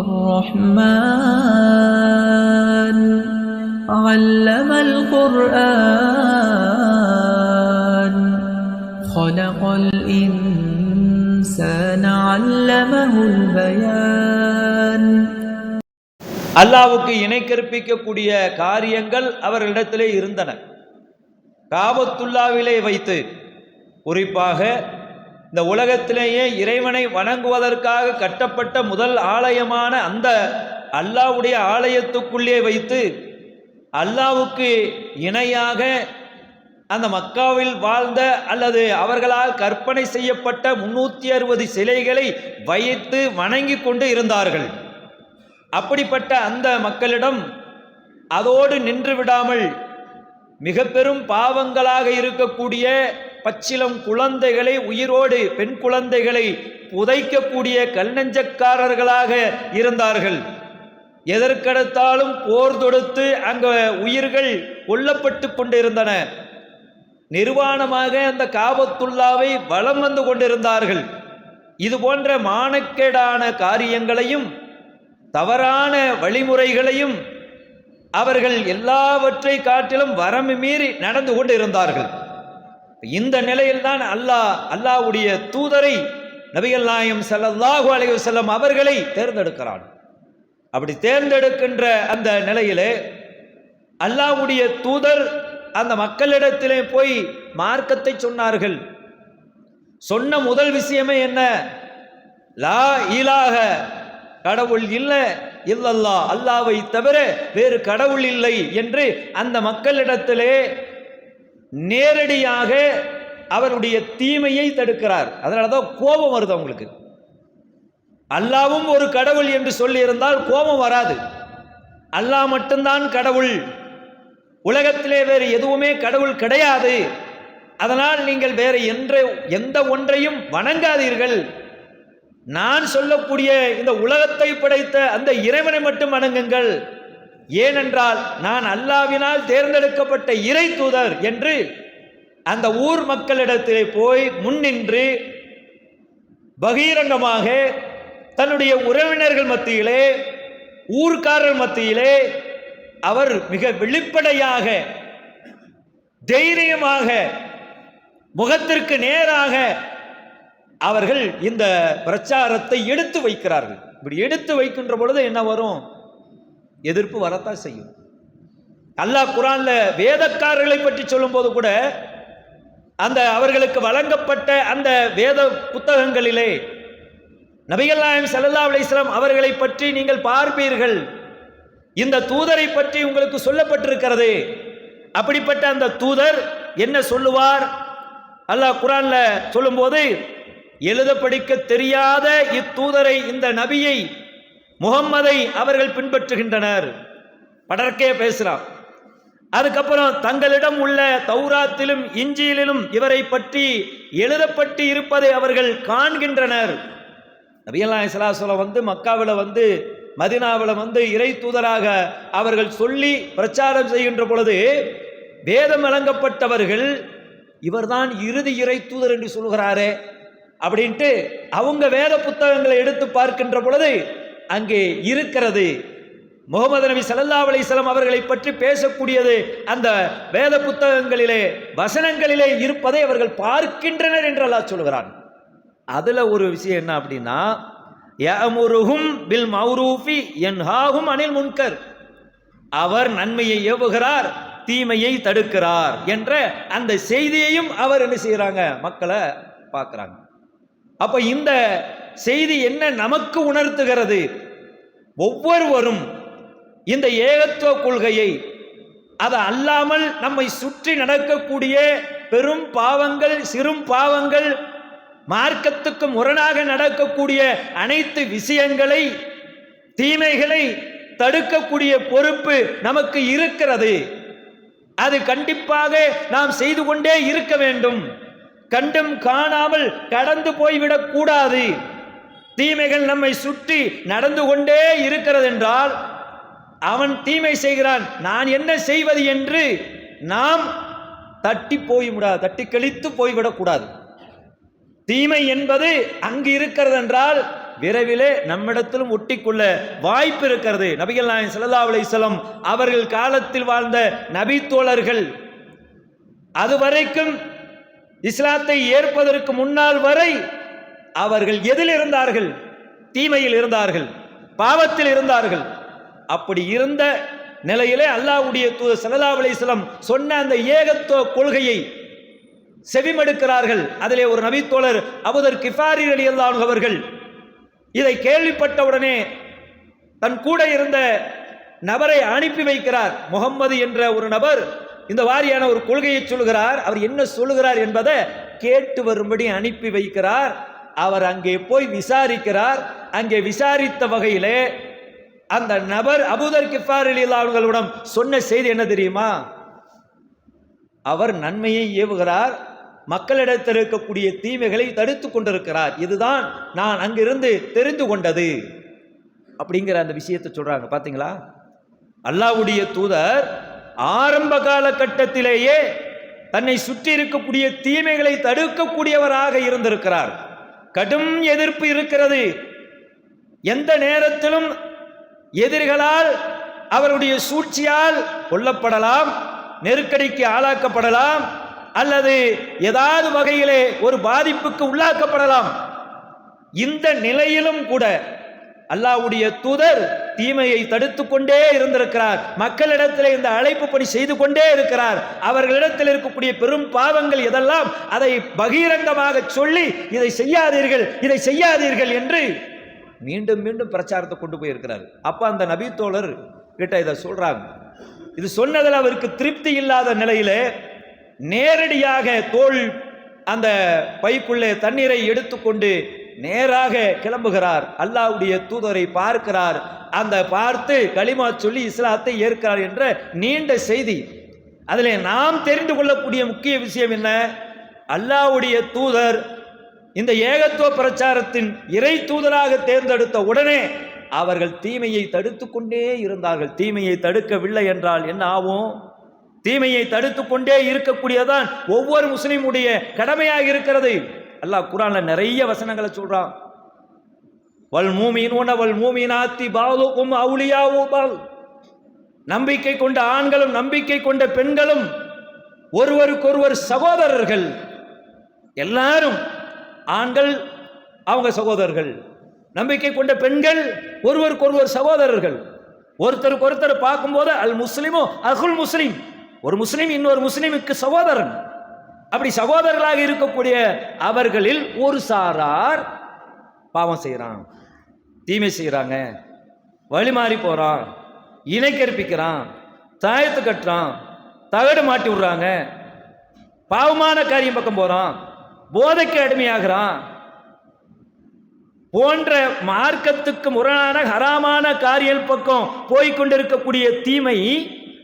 الرحمن علم القرآن خلق الإنسان علمه البيان. அல்லாஹ்வுக்கு இணை கற்பிக்கக்கூடிய காரியங்கள் அவர்களிடத்திலே இருந்தன. காபத்துல்லாவிலே வைத்து, குறிப்பாக இந்த உலகத்திலேயே இறைவனை வணங்குவதற்காக கட்டப்பட்ட முதல் ஆலயமான அந்த அல்லாஹ்வுடைய ஆலயத்துக்குள்ளே வைத்து அல்லாஹ்வுக்கு இணையாக அந்த மக்காவில் வாழ்ந்த அல்லது அவர்களால் கற்பனை செய்யப்பட்ட 360 சிலைகளை வைத்து வணங்கி கொண்டு இருந்தார்கள். அப்படிப்பட்ட அந்த மக்களிடம் அதோடு நின்று விடாமல் மிக பெரும் பாவங்களாக இருக்கக்கூடிய பச்சிலம் குழந்தைகளை, உயிரோடு பெண் குழந்தைகளை புதைக்கக்கூடிய கல்நெஞ்சக்காரர்களாக இருந்தார்கள். எதற்கெடுத்தாலும் போர் தொடுத்து அங்கு உயிர்கள் கொல்லப்பட்டு கொண்டிருந்தன. நிர்வாணமாக அந்த காபத்துல்லாவை வலம் வந்து கொண்டிருந்தார்கள். இது போன்ற மானக்கேடான காரியங்களையும் தவறான வழிமுறைகளையும் அவர்கள் எல்லாவற்றை காட்டிலும் வரம்பு மீறி நடந்து கொண்டு இருந்தார்கள். இந்த நிலையில்தான் அல்லாஹ்வுடைய தூதரை நபிகள் நாயகம் ஸல்லல்லாஹு அலைஹி வஸல்லம் அவர்களை தேர்ந்தெடுக்கிறான். அப்படி தேர்ந்தெடுக்கின்ற அந்த நிலையிலே அல்லாஹ்வுடைய தூதர் அந்த மக்களிடத்திலே போய் மார்க்கத்தை சொன்னார்கள். சொன்ன முதல் விஷயமே என்ன? லா இலாஹ, கடவுள் இல்லை, இல்லல்லாஹ், அல்லாஹ்வை தவிர வேறு கடவுள் இல்லை என்று அந்த மக்களிடத்திலே நேரடியாக அவருடைய தீமையை தடுக்கிறார். அதனாலதான் கோபம் வருது அவங்களுக்கு. அல்லாஹ்வும் ஒரு கடவுள் என்று சொல்லி இருந்தால் கோபம் வராது. அல்லாஹ் மட்டும்தான் கடவுள், உலகத்திலே வேறு எதுவுமே கடவுள் கிடையாது, அதனால் நீங்கள் வேறு எந்த ஒன்றையும் வணங்காதீர்கள், நான் சொல்லக்கூடிய இந்த உலகத்தை படைத்த அந்த இறைவனை மட்டும் வணங்குங்கள், ஏனென்றால் நான் அல்லாஹ்வினால் தேர்ந்தெடுக்கப்பட்ட இறை தூதர் என்று அந்த ஊர் மக்களிடத்திலே போய் முன்னின்று பகிரங்கமாக தன்னுடைய உறவினர்கள் மத்தியிலே, ஊர்க்காரர் மத்தியிலே அவர் மிக வெளிப்படையாக தைரியமாக முகத்திற்கு நேராக அவர்கள் இந்த பிரச்சாரத்தை எடுத்து வைக்கிறார்கள். இப்படி எடுத்து வைக்கின்ற பொழுது என்ன வரும்? எதிர்ப்பு வரத்தான் செய்யும். அல்லாஹ் குர்ஆன்ல வேதக்காரர்களை பற்றி சொல்லும் போது கூட அந்த அவர்களுக்கு வழங்கப்பட்ட அந்த வேத புத்தகங்களிலே நபிகள் நாயகம் ஸல்லல்லாஹு அலைஹி வஸல்லம் அவர்களை பற்றி நீங்கள் பார்ப்பீர்கள், இந்த தூதரை பற்றி உங்களுக்கு சொல்லப்பட்டிருக்கிறது. அப்படிப்பட்ட அந்த தூதர் என்ன சொல்லுவார்? அல்லாஹ் குர்ஆன்ல சொல்லும்போது, எழுத படிக்க தெரியாத இத்தூதரை, இந்த நபியை, முகம்மதை அவர்கள் பின்பற்றுகின்றனர். படர்க்கே பேசுறான். அதுக்கப்புறம் தங்களிடம் உள்ள தௌராத்திலும் இஞ்சியிலும் இவரை பற்றி எழுதப்பட்டு இருப்பதை அவர்கள் காண்கின்றனர். நபிகள் நாயகம் ஸல்லல்லாஹு அலைஹி வஸல்லம் வந்து மக்காவில் வந்து மதீனாவில் வந்து இறை தூதராக அவர்கள் சொல்லி பிரச்சாரம் செய்கின்ற பொழுது வேதம் வழங்கப்பட்டவர்கள் இவர்தான் இறுதி இறை தூதர் என்று சொல்கிறாரே அப்படின்ட்டு அவங்க வேத புத்தகங்களை எடுத்து பார்க்கின்ற பொழுது அங்கே இருக்கிறது முஹம்மது நபி ஸல்லல்லாஹு அலைஹி வஸல்லம் அவர்களை பற்றி பேசக்கூடியது அந்த வேத புத்தகங்களிலே வசனங்களிலே இருப்பதை அவர்கள் பார்க்கின்றனர் என்று அல்லாஹ் சொல்கிறான். அதுல ஒரு விஷயம் என்ன அப்படின்னா, யஅமுருஹும் பில் மஅரூஃபி யன்ஹாஹும் அனில் முன்கர், அவர் நன்மையை ஏவுகிறார், தீமையை தடுக்கிறார் என்ற அந்த செய்தியையும் அவர் என்ன செய்யறாங்க? மக்களை பார்க்கிறாங்க. அப்ப இந்த செய்தி என்ன நமக்கு உணர்த்துகிறது? ஒவ்வொருவரும் இந்த ஏகத்துவ கொள்கையை, அது அல்லாமல் நம்மை சுற்றி நடக்கக்கூடிய பெரும் பாவங்கள், சிறும் பாவங்கள், மார்க்கத்துக்கு முரணாக நடக்கக்கூடிய அனைத்து விஷயங்களை, தீமைகளை தடுக்கக்கூடிய பொறுப்பு நமக்கு இருக்கிறது. அது கண்டிப்பாக நாம் செய்து கொண்டே இருக்க வேண்டும். கண்டும் காணாமல் கடந்து போய்விடக் கூடாது. தீமைகள் நம்மை சுற்றி நடந்து கொண்டே இருக்கிறது என்றால் அவன் தீமை செய்கிறான், நான் என்ன செய்வது என்று நாம் தட்டி கழித்து போய்விடக்கூடாது. தீமை என்பது அங்கு இருக்கிறது என்றால் விரைவிலே நம்மிடத்திலும் ஒட்டிக்கொள்ள வாய்ப்பு இருக்கிறது. நபிகள் நாயகம் ஸல்லல்லாஹு அலைஹி வஸல்லம் அவர்கள் காலத்தில் வாழ்ந்த நபி தோழர்கள் அதுவரைக்கும் இஸ்லாத்தை ஏற்பதற்கு முன்னால் வரை அவர்கள் எதில் இருந்தார்கள்? தீமையில் இருந்தார்கள், பாவத்தில் இருந்தார்கள். அப்படி இருந்த நிலையிலே அல்லாஹ்வுடைய தூதர் ஸல்லல்லாஹு அலைஹி வஸல்லம் சொன்ன அந்த ஏகத்துவ கொள்கையை செவிமடுக்கிறார்கள். அதிலே ஒரு நபித்தோழர் அபூதர் கிஃபாரி ரலியல்லாஹு அன்ஹு அவர்கள் இதை கேள்விப்பட்டவுடனே தன் கூட இருந்த நபரை அனுப்பி வைக்கிறார். முகம்மது என்ற ஒரு நபர் இந்த வாரியான ஒரு கொள்கையை சொல்கிறார். அவர் என்ன சொல்லுகிறார் என்பதை கேட்டு வரும்படி அனுப்பி வைக்கிறார். அவர் அங்கே போய் விசாரிக்கிறார். அங்கே விசாரித்த வகையிலே அந்த நபர் அபூதர் கிஃபாரி ரலியல்லாஹு அன்ஹு அவர்களிடம் சொன்ன செய்தி என்ன தெரியுமா? அவர் நன்மையை ஏவுகிறார், மக்களிடத்தில் இருக்கக்கூடிய தீமைகளை தடுத்து கொண்டிருக்கிறார். இதுதான் நான் அங்கிருந்து தெரிந்து கொண்டது அப்படிங்கிற அந்த விஷயத்தை சொல்றாங்க. பாத்தீங்களா, அல்லாஹ்வுடைய தூதர் ஆரம்ப காலகட்டத்திலேயே தன்னை சுற்றி இருக்கக்கூடிய தீமைகளை தடுக்கக்கூடியவராக இருந்திருக்கிறார். கடும் எதிர்ப்பு இருக்கிறது. எந்த நேரத்திலும் எதிரிகளால் அவருடைய சூழ்ச்சியால் கொல்லப்படலாம், நெருக்கடிக்கு ஆளாக்கப்படலாம், அல்லது ஏதாவது வகையிலே ஒரு பாதிப்புக்கு உள்ளாக்கப்படலாம். இந்த நிலையிலும் கூட அல்லாஹ்வுடைய தூதர் தீமையை தடுத்து கொண்டே இருந்திருக்கிறார். மக்களிடத்தில் இந்த அழைப்பு பணி செய்து கொண்டே இருக்கிறார். அவர்களிடத்தில் இருக்கக்கூடிய பெரும் பாவங்கள் எதெல்லாம் அதை பகிரங்கமாக சொல்லி இதை செய்யாதீர்கள், இதை செய்யாதீர்கள் என்று மீண்டும் மீண்டும் பிரச்சாரத்தை கொண்டு போயிருக்கிறார். அப்ப அந்த நபி தோழர் கிட்ட இதை சொல்றாங்க. இது சொன்னதில் அவருக்கு திருப்தி இல்லாத நிலையிலே நேரடியாக தோள் அந்த பைக்குள்ளே தண்ணீரை எடுத்துக்கொண்டு நேராக கிளம்புகிறார். அல்லாஹ்வுடைய தூதரை பார்க்கிறார். அந்த பார்த்து கலிமா சொல்லி இஸ்லாத்தை ஏற்கிறார் என்ற நீண்ட செய்தி. அதிலே நாம் தெரிந்து கொள்ளக்கூடிய முக்கிய விஷயம் என்ன? அல்லாஹ்வுடைய தூதர் இந்த ஏகத்துவ பிரச்சாரத்தின் இறை தூதராக தேர்ந்தெடுத்த உடனே அவர்கள் தீமையை தடுத்து கொண்டே இருந்தார்கள். தீமையை தடுக்கவில்லை என்றால் என்ன ஆகும்? தீமையை தடுத்து கொண்டே இருக்கக்கூடியதான் ஒவ்வொரு முஸ்லிமுடைய கடமையாக இருக்கிறது. அல்லாஹ் குர்ஆன்ல நிறைய வசனங்களை சொல்றான். வல் மூமினூன வல் மூமினாத்தி பஅதுகும் அவுலியாஉ பஅத். நம்பிக்கை கொண்ட ஆண்களும் நம்பிக்கை கொண்ட பெண்களும் ஒருவருக்கொருவர் சகோதரர்கள். எல்லாரும் ஆண்கள் அவங்க சகோதரர்கள், நம்பிக்கை கொண்ட பெண்கள் ஒருவருக்கொருவர் சகோதரர்கள். ஒருத்தருக்கு ஒருத்தர் பார்க்கும்போது அல் முஸ்லிமோ அகுல் முஸ்லிம், ஒரு முஸ்லிம் இன்னொரு முஸ்லிமுக்கு சகோதரன். அப்படி சகோதரர்களாக இருக்கக்கூடிய அவர்களில் ஒரு சாரார் பாவம் செய்கிறான், தீமை செய்கிறாங்க, வழி மாறி போறான், இணை கற்பிக்கிறான், தாயத்து கட்டுறான், தகடு மாட்டி விடுறாங்க, பாவமான காரியம் பக்கம் போறான், போதைக்கு அடிமையாகிறான் போன்ற மார்க்கத்துக்கு முரணான ஹராமான காரியம் பக்கம் போய்கொண்டிருக்கக்கூடிய தீமை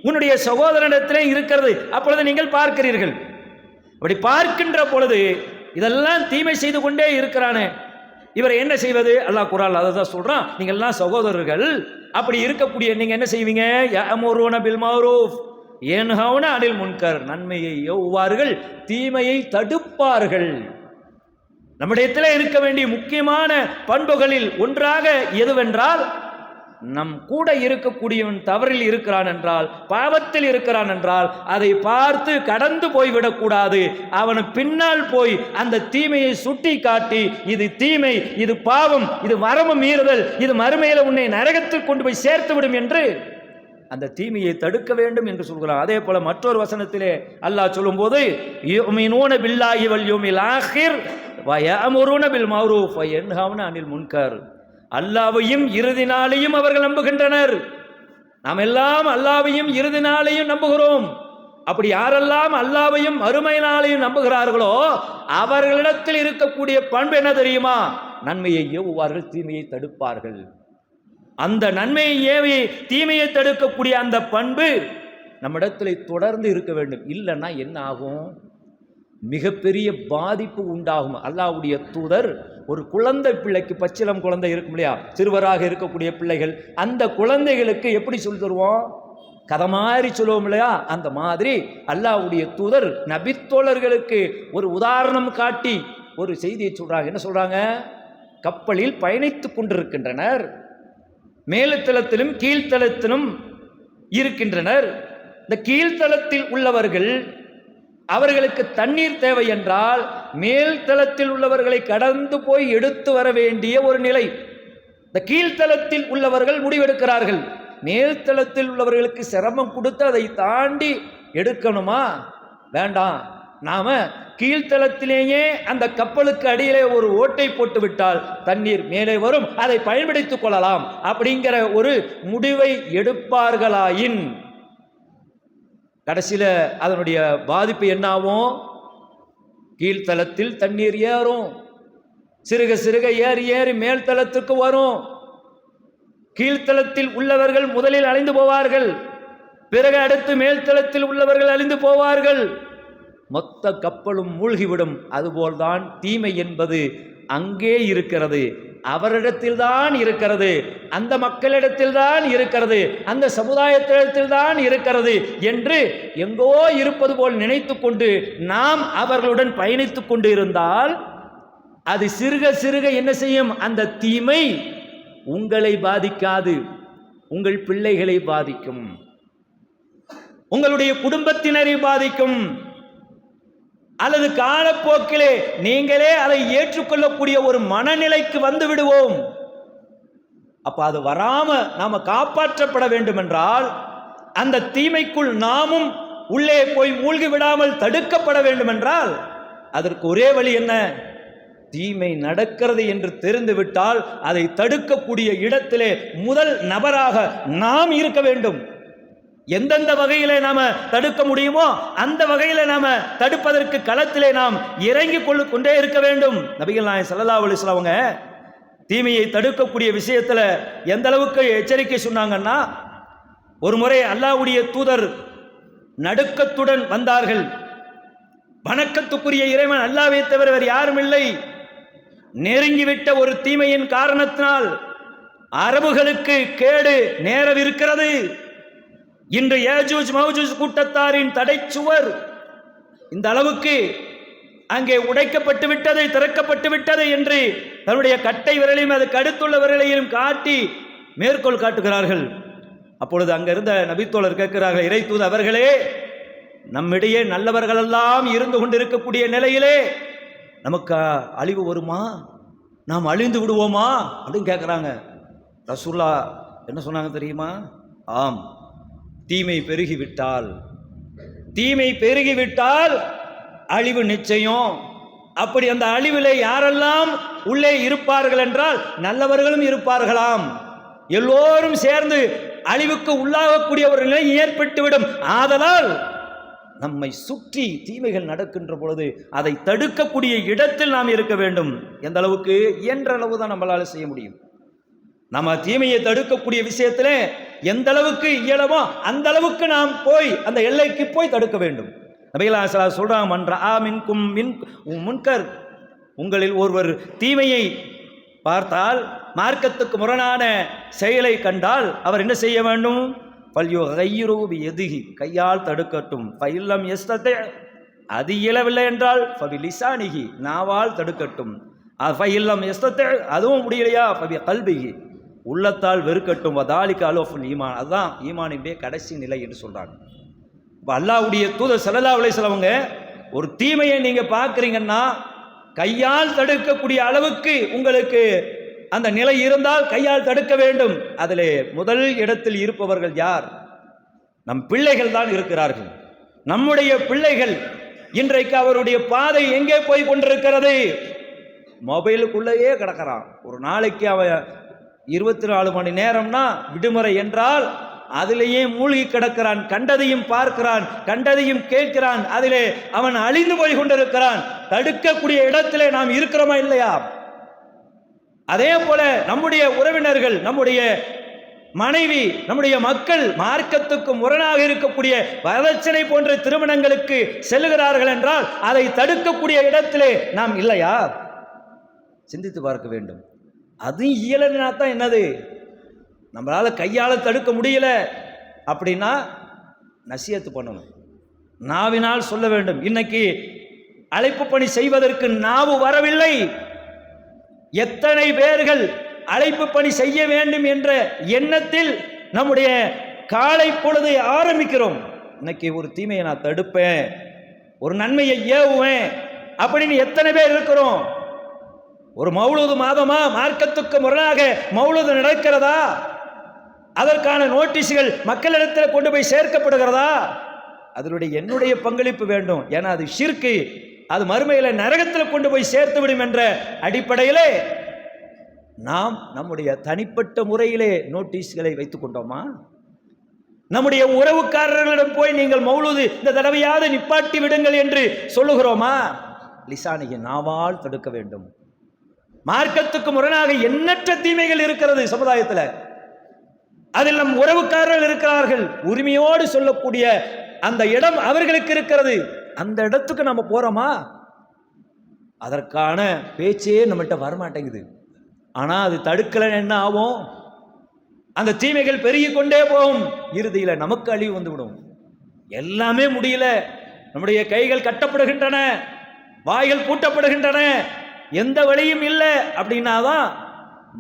உன்னுடைய சகோதரனிடத்திலே இருக்கிறது. அப்பொழுது நீங்கள் பார்க்கிறீர்கள். அப்படி பார்க்கின்ற பொழுது இதெல்லாம் தீமை செய்து கொண்டே இருக்கிறானே, இவரை என்ன செய்வது? அல்லாஹ் குர்ஆன்ல அதை தான் சொல்றான். நீங்க எல்லாம் சகோதரர்கள். அப்படி இருக்கக்கூடிய நீங்க என்ன செய்வீங்க? யஅமுருன பில் மஅரூஃப் யன்ஹவுன அனில் முன்கர். நன்மையை ஏவுவார்கள், தீமையை தடுப்பார்கள். நம்மிடத்தில் இருக்க வேண்டிய முக்கியமான பண்புகளில் ஒன்றாக எதுவென்றால், நம் கூட இருக்கக்கூடியவன் தவறில் இருக்கிறான் என்றால், பாவத்தில் இருக்கிறான் என்றால் அதை பார்த்து கடந்து போய்விடக்கூடாது. அவனு பின்னால் போய் அந்த தீமையை சுட்டி காட்டி, இது தீமை, இது பாவம், இது வரம்பு மீறுதல், இது மறுமையில உன்னை நரகத்தில் கொண்டு போய் சேர்த்து விடும் என்று அந்த தீமையை தடுக்க வேண்டும் என்று சொல்கிறான். அதே போல மற்றொரு வசனத்திலே அல்லாஹ் சொல்லும்போது, யுமினூன பில்லாஹி வல் யௌமில் ஆகிர் வ யஅமுருன பில் மஅரூஃப் வ யன்ஹவுன அனில் முன்கர். அல்லாஹ்வையும் இறுதி நாளையும் அவர்கள் நம்புகின்றனர். நாம் எல்லாம் அல்லாஹ்வையும் இறுதி நாளையும் நம்புகிறோம். அப்படி யாரெல்லாம் அல்லாஹ்வையும் மறுமை நாளையும் நம்புகிறார்களோ அவர்களிடத்தில் இருக்கக்கூடிய பண்பு என்ன தெரியுமா? நன்மையை ஏவுவார்கள், தீமையை தடுப்பார்கள். அந்த நன்மையை ஏவி தீமையை தடுக்கக்கூடிய அந்த பண்பு நம்மிடத்தில் தொடர்ந்து இருக்க வேண்டும். இல்லைன்னா என்ன ஆகும்? மிகப்பெரிய பாதிப்பு உண்டாகும். அல்லாஹ்வுடைய தூதர் ஒரு குழந்தை பிள்ளைக்கு, பச்சிளம் குழந்தை இருக்கும் இல்லையா, சிறுவராக இருக்கக்கூடிய பிள்ளைகள், அந்த குழந்தைகளுக்கு எப்படி சொல்லி தருவோம்? கதை மாதிரி சொல்லுவோம் இல்லையா, அந்த மாதிரி அல்லாஹ்வுடைய தூதர் நபித்தோழர்களுக்கு ஒரு உதாரணம் காட்டி ஒரு செய்தியை சொல்றாங்க. என்ன சொல்றாங்க? கப்பலில் பயணித்துக் கொண்டிருக்கின்றனர். மேல்தளத்திலும் கீழ்த்தளத்திலும் இருக்கின்றனர். இந்த கீழ்த்தளத்தில் உள்ளவர்கள் அவர்களுக்கு தண்ணீர் தேவை என்றால் மேல்தளத்தில் உள்ளவர்களை கடந்து போய் எடுத்து வர வேண்டிய ஒரு நிலை. இந்த கீழ்த்தளத்தில் உள்ளவர்கள் முடிவெடுக்கிறார்கள், மேல்தளத்தில் உள்ளவர்களுக்கு சிரமம் கொடுத்து அதை தாண்டி எடுக்கணுமா, வேண்டாம், நாம கீழ்த்தளத்திலேயே அந்த கப்பலுக்கு அடியிலே ஒரு ஓட்டை போட்டு விட்டால் தண்ணீர் மேலே வரும், அதை பயன்படுத்திக் கொள்ளலாம் அப்படிங்கிற ஒரு முடிவை எடுப்பார்களாயின் கடைசியில் அதனுடைய பாதிப்பு என்னாகும்? கீழ்த்தளத்தில் தண்ணீர் ஏறும், சிறுக சிறுக ஏறி ஏறி மேல்தளத்துக்கு வரும். கீழ்த்தளத்தில் உள்ளவர்கள் முதலில் அழிந்து போவார்கள், பிறகு அடுத்து மேல்தளத்தில் உள்ளவர்கள் அழிந்து போவார்கள், மொத்த கப்பலும் மூழ்கிவிடும். அதுபோல்தான் தீமை என்பது அங்கே இருக்கிறது, அவரிடத்தில்தான் இருக்கிறது, அந்த மக்களிடத்தில்தான் இருக்கிறது, அந்த சமுதாயத்திடத்தில்தான் இருக்கிறது என்று எங்கோ இருப்பது போல் நினைத்து கொண்டு நாம் அவர்களுடன் பயணித்துக் கொண்டு இருந்தால் அது சிறுக சிறுக என்ன செய்யும்? அந்த தீமை உங்களை பாதிக்காது, உங்கள் பிள்ளைகளை பாதிக்கும், உங்களுடைய குடும்பத்தினரை பாதிக்கும், அல்லது காலப்போக்கிலே நீங்களே அதை ஏற்றுக்கொள்ளக்கூடிய ஒரு மனநிலைக்கு வந்து விடுவோம். அப்ப அது வராம நாம காப்பாற்றப்பட வேண்டும் என்றால் அந்த தீமைக்குள் நாமும் உள்ளே போய் மூழ்கி விடாமல் தடுக்கப்பட வேண்டும் என்றால் அதற்கு ஒரே வழி என்ன? தீமை நடக்கிறது என்று தெரிந்துவிட்டால் அதை தடுக்கக்கூடிய இடத்திலே முதல் நபராக நாம் இருக்க வேண்டும். எந்தெந்த வகையிலே நாம தடுக்க முடியுமோ அந்த வகையில நாம தடுப்பதற்கு களத்திலே நாம் இறங்கி கொண்டே இருக்க வேண்டும். நபிகள் நாயகம் ஸல்லல்லாஹு அலைஹி வஸல்லம் அவங்க தீமையை தடுக்கக்கூடிய விஷயத்துல எந்த அளவுக்கு எச்சரிக்கை சொன்னாங்கன்னா, ஒரு முறை அல்லாஹ்வுடைய தூதர் நடுக்கத்துடன் வந்தார்கள். வணக்கத்துக்குரிய இறைவன் அல்லாஹ்வை தவிர வேறு யாரும் இல்லை. நெருங்கிவிட்ட ஒரு தீமையின் காரணத்தினால் அரபுகளுக்கு கேடு நேரவிருக்கிறது. இன்று யாஜூஜ் மௌஜூஜ் கூட்டத்தாரின் தடைச்சுவர் இந்த அளவுக்கு அங்கே உடைக்கப்பட்டு விட்டது, திறக்கப்பட்டு விட்டது என்று தன்னுடைய கட்டை விரலையும் அதுக்கு அடுத்துள்ள விரலையும் காட்டி மேற்கோள் காட்டுகிறார்கள். அப்பொழுது அங்கிருந்த நபித்தோழர் கேட்கிறார்கள், இறை தூது அவர்களே, நம்மிடையே நல்லவர்களெல்லாம் இருந்து கொண்டிருக்கக்கூடிய நிலையிலே நமக்கு அழிவு வருமா, நாம் அழிந்து விடுவோமா அப்படின்னு கேட்குறாங்க. ரசூலுல்லாஹ் என்ன சொன்னாங்க தெரியுமா? ஆம், தீமை பெருகிவிட்டால் அழிவு நிச்சயம். அப்படி அந்த அழிவிலே யாரெல்லாம் உள்ளே இருப்பார்கள் என்றால் நல்லவர்களும் இருப்பார்களாம். எல்லோரும் சேர்ந்து அழிவுக்கு உள்ளாகக்கூடிய ஒரு நிலை ஏற்பட்டுவிடும். ஆதலால் நம்மை சுற்றி தீமைகள் நடக்கின்ற பொழுது அதை தடுக்கக்கூடிய இடத்தில் நாம் இருக்க வேண்டும். எந்த அளவுக்கு? இயன்ற அளவு தான் நம்மளால செய்ய முடியும். நம்ம தீமையை தடுக்கக்கூடிய விஷயத்துல எந்த அளவுக்கு இயலமோ அந்த அளவுக்கு நாம் போய் அந்த எல்லைக்கு போய் தடுக்க வேண்டும். நபிகள் ஸல்லல்லாஹு சொல்றாங்க, மன்றா மின்கும் முன்கர், உங்களில் ஒருவர் தீமையை பார்த்தால், மார்க்கத்துக்கு முரணான செயலை கண்டால் அவர் என்ன செய்ய வேண்டும்? பல்யுகையிரு பியதிஹி, கையால் தடுக்கட்டும். ஃபஇல்லம் யஸ்ததி, அது இயலவில்லை என்றால் ஃபபிலிசானிஹி, நாவால் தடுக்கட்டும். ஃபஇல்லம் யஸ்ததி, அதுவும் முடியலையா ஃபபிகல்பிஹி, உள்ளத்தால் வெறுக்கட்டும். வதாலிக அலோஃபுல் ஈமான், அதுதான் ஈமானினுடைய கடைசி நிலை என்று சொல்றாங்க. இப்போ அல்லாஹ்வுடைய தூதர் ஸல்லல்லாஹு அலைஹி வஸல்லம் அவங்க ஒரு தீமையை நீங்க பார்க்குறீங்கன்னா கையால் தடுக்கக்கூடிய அளவுக்கு உங்களுக்கு அந்த நிலை இருந்தால் கையால் தடுக்க வேண்டும். அதிலே முதல் இடத்தில் இருப்பவர்கள் யார்? நம் பிள்ளைகள் தான் இருக்கிறார்கள். நம்முடைய பிள்ளைகள் இன்றைக்கு அவருடைய பாதை எங்கே போய் கொண்டிருக்கிறது? மொபைலுக்குள்ளேயே கிடக்கிறான். ஒரு நாளைக்கு அவன் 24 மணி நேரம்னா விடுமுறை என்றால் அதிலேயே மூழ்கி கிடக்கிறான். கண்டதையும் பார்க்கிறான், கண்டதையும் கேட்கிறான். அதிலே அவன் அழிந்து போய் கொண்டிருக்கிறான். தடுக்கக்கூடிய இடத்திலே நாம் இருக்கிறோமா இல்லையா? அதே போல நம்முடைய உறவினர்கள், நம்முடைய மனைவி, நம்முடைய மக்கள் மார்க்கத்துக்கு முரணாக இருக்கக்கூடிய வரதட்சணை போன்ற திருமணங்களுக்கு செல்லுகிறார்கள் என்றால் அதை தடுக்கக்கூடிய இடத்திலே நாம் இல்லையா? சிந்தித்து பார்க்க வேண்டும். அது இயலனா தான் என்னது? நம்மளால கையால தடுக்க முடியல அப்படின்னா நசியத்து பண்ணணும், நாவினால் சொல்ல வேண்டும். இன்னைக்கு அழைப்பு பணி செய்வதற்கு நாவு வரவில்லை, எத்தனை பேர்கள் அழைப்பு பணி செய்ய வேண்டும் என்ற எண்ணத்தில் நம்முடைய காலை பொழுதை ஆரம்பிக்கிறோம். இன்னைக்கு ஒரு தீமையை நான் தடுப்பேன், ஒரு நன்மையை ஏவுவேன் அப்படின்னு எத்தனை பேர் இருக்கிறோம்? ஒரு மௌலூது மாதமா? மார்க்கத்துக்கு முரணாக மௌலூது நடக்கிறதா? அதற்கான நோட்டீஸ்கள் மக்களிடத்தில் கொண்டு போய் சேர்க்கப்படுகிறதா? அதனுடைய என்னுடைய பங்களிப்பு வேண்டும். ஏன்னா அது ஷிர்க்கு, அது மறுமையில நரகத்தில் கொண்டு போய் சேர்த்து விடும் என்ற அடிப்படையிலே நாம் நம்முடைய தனிப்பட்ட முறையிலே நோட்டீஸ்களை வைத்துக் கொண்டோமா? நம்முடைய உறவுக்காரர்களிடம் போய் நீங்கள் மௌலூது இந்த தடவையாவது நிப்பாட்டி விடுங்கள் என்று சொல்லுகிறோமா? லிசானியை நாவால் தடுக்க வேண்டும். மார்க்கத்துக்கு முரணாக எண்ணற்ற தீமைகள் இருக்கிறது சமுதாயத்தில். அதில் நம் உறவுக்காரர்கள் இருக்கிறார்கள், உரிமையோடு சொல்லக்கூடிய அந்த இடம் அவர்களுக்கு இருக்கிறது. அந்த இடத்துக்கு நம்ம போறோமா? அதற்கான பேச்சே நம்மகிட்ட வரமாட்டேங்குது. ஆனா அது தடுக்கலன்னு என்ன ஆகும்? அந்த தீமைகள் பெருகி கொண்டே போகும். இறுதியில நமக்கு அழிவு வந்துவிடும். எல்லாமே முடியல, நம்முடைய கைகள் கட்டப்படுகின்றன, வாய்கள் பூட்டப்படுகின்றன, எந்த வழியும் இல்லை அப்படின்னாதான்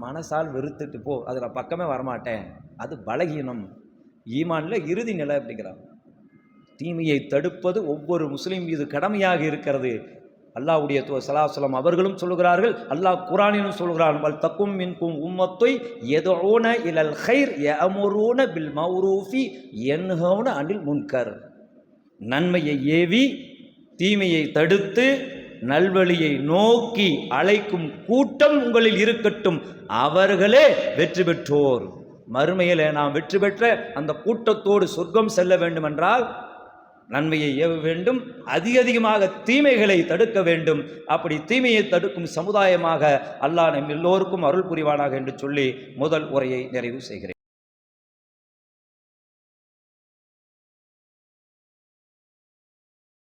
மனசால் வெறுத்துட்டு போ, அதுல பக்கமே வரமாட்டேன். அது பலகீனம், ஈமான்ல இறுதி நிலை அப்படிங்கிறாங்க. தீமையை தடுப்பது ஒவ்வொரு முஸ்லிம் மீது கடமையாக இருக்கிறது. அல்லாஹ்வுடைய ஸல்லல்லாஹு அவர்களும் சொல்லுகிறார்கள், அல்லாஹ் குர்ஆனிலும் சொல்கிறான், வல் தக்கும் மின்கும் உம்மத்தை யதுஊன இலல் கைர் யஅமுரூன பில் மஅரூஃபி யன்ஹவுன அனில் முன்கர். நன்மையை ஏவி தீமையை தடுத்து நல்வழியை நோக்கி அழைக்கும் கூட்டம் உங்களில் இருக்கட்டும், அவர்களே வெற்றி பெற்றோர். மறுமையில நாம் வெற்றி பெற்ற அந்த கூட்டத்தோடு சொர்க்கம் செல்ல வேண்டும் என்றால் நன்மையை ஏவ வேண்டும், அதிகமாக தீமைகளை தடுக்க வேண்டும். அப்படி தீமையை தடுக்கும் சமுதாயமாக அல்லாஹ் நம் எல்லோருக்கும் அருள் புரிவானாக என்று சொல்லி முதல் உரையை நிறைவு செய்கிறேன்.